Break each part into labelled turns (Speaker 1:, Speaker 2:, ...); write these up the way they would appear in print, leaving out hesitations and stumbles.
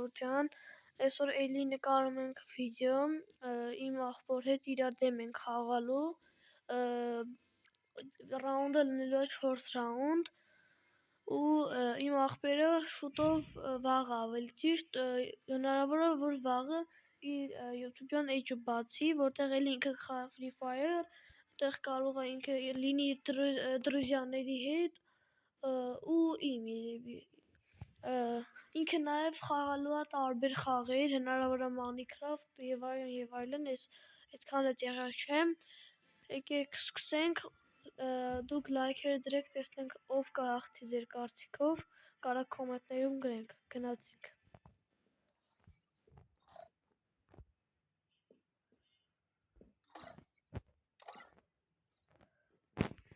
Speaker 1: Արտուր ջան, այսօր էլի նկարում ենք վիդեո, իմ աղբոր հետ իրար դեմ ենք խաղալու, ռաունդը լինելու է 4 ռաունդ, ու իմ աղբերը շուտով վաղ ավելի ճիշտ, հնարավոր է, որ վաղը իր YouTube-յան էջը բացի, որտեղ էլի ինքը կխաղա Free Fire, որտեղ կարող է ինքը լինի իր դրուզյաների հետ, ու իմ երևի, ինքը նաև խաղալու է տարբեր խաղեր, հնարավոր է Minecraft և այլն, այդքան էլ տեղյակ չեմ, եկեք սկսենք, դուք լայքերը դրեք, տեսնենք ով կհաղթի ձեր կարծիքով, կարա կոմենտներում գրենք, գնացինք։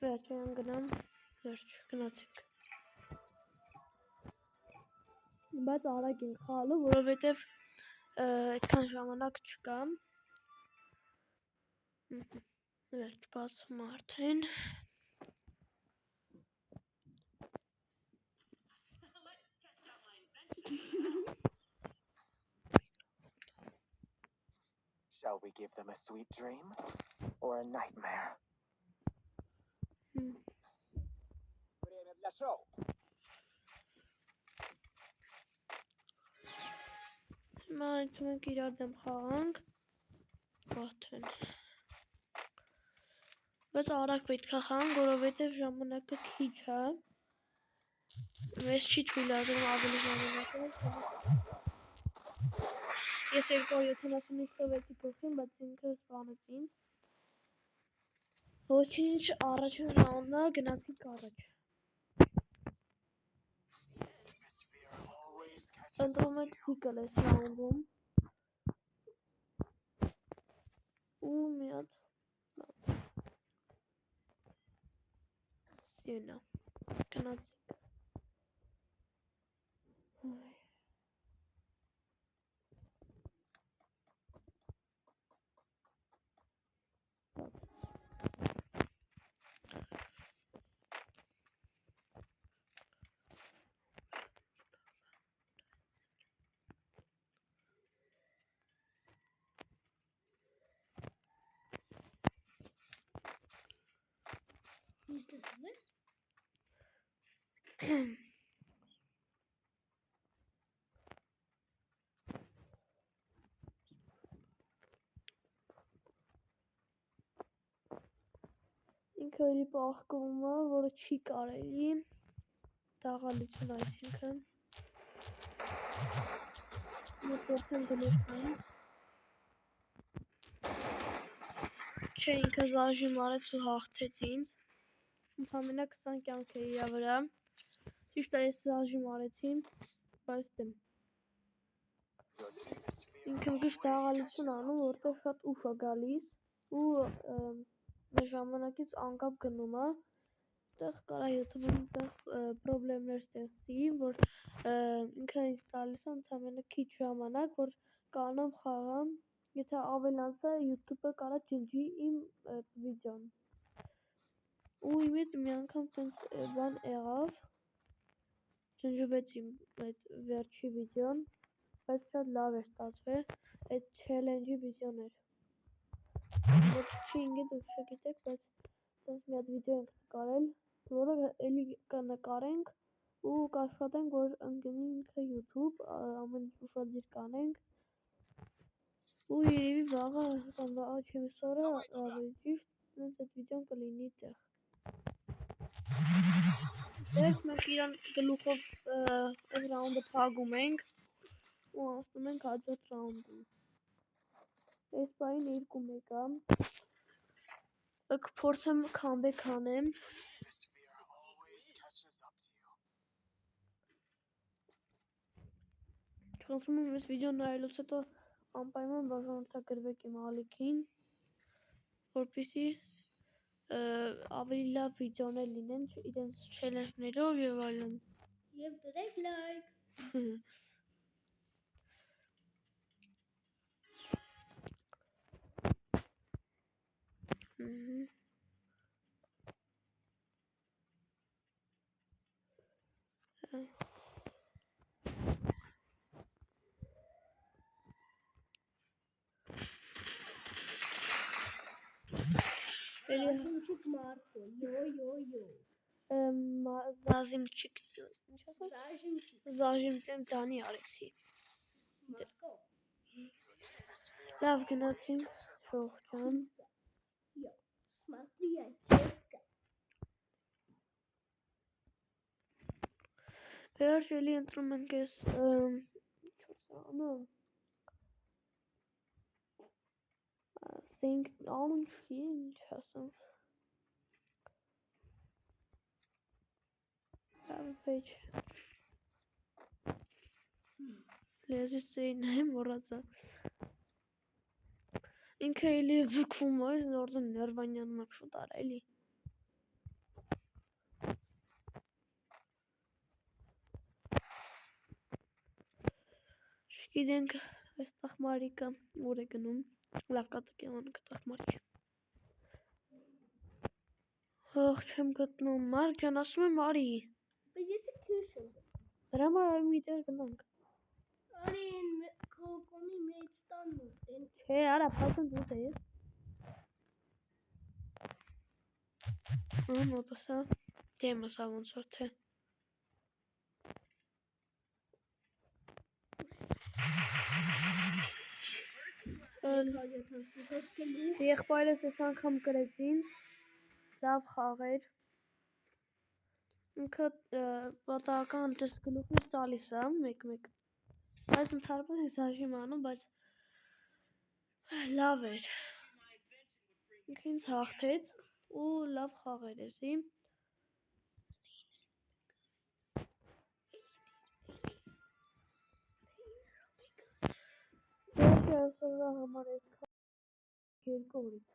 Speaker 1: Վերջ եմ գնամ, վերջ, գնացինք։ Բայց արագ ենք խաղալու, որովհետև այդքան ժամանակ չկա։ Վերջ, բացում արդեն։
Speaker 2: Shall we give them a sweet dream or a nightmare? Время для шоу.
Speaker 1: Հիմա այդում ենք իրար դեմ խաղանք, արդեն։ Բայց արագ պետք է խաղանք, որովհետև ժամանակը քիչ է։ Մեզ չի թույլ արվում ավելի ժամանակը։ Ես 275 տվեցի փոխին, բայց ինքը սպանեց ինձ։ Ոչինչ, առաջին ռաունդն է, գնացինք առաջ։ Ընտրում ենք Seagull այս ռաունդում։ Ու մի հատ Սյունա, գնացինք։ Ինքը էլի պահկվում է, որը չի կարելի, դաղալություն այսինքն, մոտոցեն գլուխում, չէ ինքը զաժի մարեց ու հաղթեց ինձ, ընդամենը 20 կյանք է իրա վրա, ճիշտ է ես զաժի մարեցի, բայց դեմ, ինքը մգիշ դաղալություն անում, որտեղ շատ ուշ է գալիս, ու մեր ժամանակից անկապ գնում է, տեղ կարա YouTube-ում պրոբլեմներ ստեղծի, որ ինքը ինձ տալիս է ընդամենը քիչ ժամանակ, որ կանամ խաղամ, եթե ավելանցա YouTube-ը կարա ջնջի իմ վիդեոն։ Ու իմ հետ մի անգամ տենց բան եղավ, ջնջվեց իմ այդ վերջի վիդեոն, բայց շատ լավ էր ստացվել, այդ չելենջի վիդեոն էր։ Ոչ չի ինգետ դուք չգիտեք, բայց տենց մի հատ վիդեո ենք նկարել, որը էլի կնկարենք ու կաշխատենք, որ ընկնի ինքը YouTube, ամեն ինչ ուշադիր կանենք, ու երևի վաղը, չեմ սորը, ավելի ճիշտ, նենց այդ վիդեոն կլինի տեղ։ Դերք մենք իրան գլուխով այդ ռաունդը փագում ենք, ու անցնում ենք հաջորդ ռաունդում։ Այս պահին 2-1 է, կփորձեմ քամբեք անեմ։ Խնդրում եմ այս վիդեոն նայելուց հետո անպայման բաժանորդագրվեք իմ ալիքին, որպեսզի ավելի լավ վիդեոներ լինեն իրենց չելենջներով և այլն։ Եվ դրեք լայք։ Էլի
Speaker 3: Զաժիմչիկ Մարկո, յո։
Speaker 1: զազիմչիկ ինչ ասա։ Զաժիմտեն Դանի արեցի։
Speaker 3: Մարկո։
Speaker 1: Լավ գնացինք շողջան։
Speaker 3: Յո, смотри, чека։
Speaker 1: Վերջ էլի ընտրում ենք ես ինչ որ սանում։ Think անում չի, ինչ ասեմ։ Լավ page։ Լեզիս էին մոռացա։ Ինքը էլի ձգվում է, նորդը ներվանյանը շուտ արա էլի։ Չգիտենք այստեղ Մարիկը ուր է գնում։ Լավ կատակեման կտակ Մարիկ։ Ախ, չեմ գտնում։ Մարկ ջան, ասում եմ արի։
Speaker 3: Բայց ես քիչ եմ։
Speaker 1: Դրա համար արի մի տեղ գնանք։
Speaker 3: Արին կոմի մեջ տանու։
Speaker 1: Չէ, արա, փաստն դու ես։ Մոտոսա։ Դեմ ասա ոնց որ թե։ Եղբայրս այս անգամ գրեց ինձ, լավ խաղեր, ինքը պատահական դες գլուխից տալիս է, մեկ-մեկ, բայց ընդհանրապես ես հաշիմ անում, բայց լավ էր, ինքը ինձ հաղթեց ու լավ խաղեր էսի, երկի այսօրվա համար ես երկու օրից